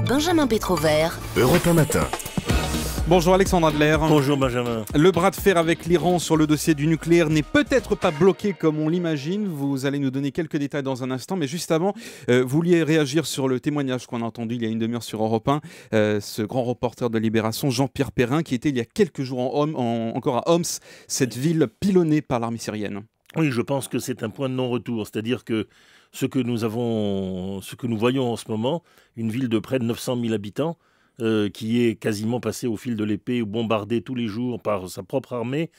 Benjamin Pétrovert, Europe 1 Matin. Bonjour Alexandre Adler. Bonjour Benjamin. Le bras de fer avec l'Iran sur le dossier du nucléaire n'est peut-être pas bloqué comme on l'imagine. Vous allez nous donner quelques détails dans un instant. Mais juste avant, vous vouliez réagir sur le témoignage qu'on a entendu il y a une demi-heure sur Europe 1. Ce grand reporter de Libération, Jean-Pierre Perrin, qui était il y a quelques jours encore à Homs, cette ville pilonnée par l'armée syrienne. Oui, je pense que c'est un point de non-retour. C'est-à-dire que ce que nous voyons en ce moment, une ville de près de 900 000 habitants, qui est quasiment passée au fil de l'épée ou bombardée tous les jours par sa propre armée,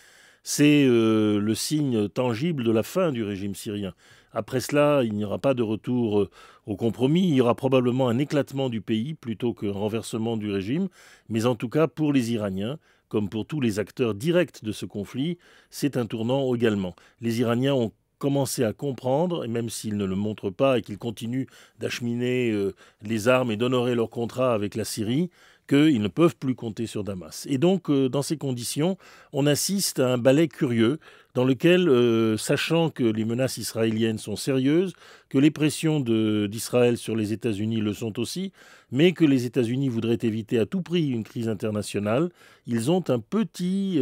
c'est le signe tangible de la fin du régime syrien. Après cela, il n'y aura pas de retour au compromis. Il y aura probablement un éclatement du pays plutôt qu'un renversement du régime. Mais en tout cas, pour les Iraniens, comme pour tous les acteurs directs de ce conflit, c'est un tournant également. Les Iraniens ont commencé à comprendre, et même s'ils ne le montrent pas et qu'ils continuent d'acheminer les armes et d'honorer leur contrat avec la Syrie, qu'ils ne peuvent plus compter sur Damas. Et donc, dans ces conditions, on assiste à un ballet curieux dans lequel, sachant que les menaces israéliennes sont sérieuses, que les pressions d'Israël sur les États-Unis le sont aussi, mais que les États-Unis voudraient éviter à tout prix une crise internationale, ils ont un petit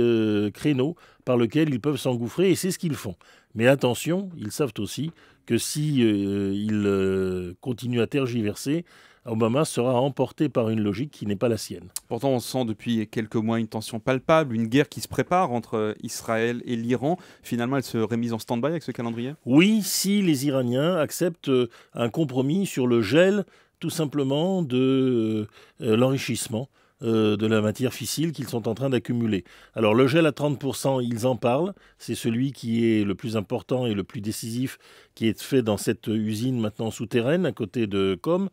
créneau par lequel ils peuvent s'engouffrer, et c'est ce qu'ils font. Mais attention, ils savent aussi que si ils continuent à tergiverser, Obama sera emporté par une logique qui n'est pas la sienne. Pourtant, on sent depuis quelques mois une tension palpable, une guerre qui se prépare entre Israël et l'Iran. Finalement, elle serait mise en stand-by avec ce calendrier ? Oui, si les Iraniens acceptent un compromis sur le gel, tout simplement, de l'enrichissement de la matière fissile qu'ils sont en train d'accumuler. Alors le gel à 30%, ils en parlent, c'est celui qui est le plus important et le plus décisif qui est fait dans cette usine maintenant souterraine à côté de Qom,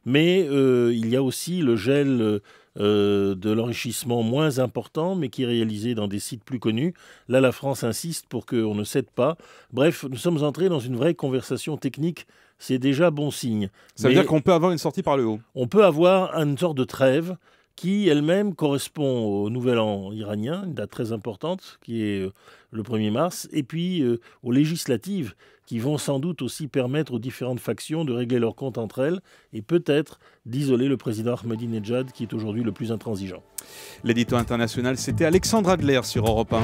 mais il y a aussi le gel de l'enrichissement moins important mais qui est réalisé dans des sites plus connus. Là, la France insiste pour qu'on ne cède pas. Bref, nous sommes entrés dans une vraie conversation technique. C'est déjà bon signe. Ça veut dire qu'on peut avoir une sortie par le haut ? On peut avoir une sorte de trêve qui elle-même correspond au Nouvel An iranien, une date très importante, qui est le 1er mars, et puis aux législatives, qui vont sans doute aussi permettre aux différentes factions de régler leurs comptes entre elles, et peut-être d'isoler le président Ahmadinejad, qui est aujourd'hui le plus intransigeant. L'édito international, c'était Alexandre Adler sur Europe 1.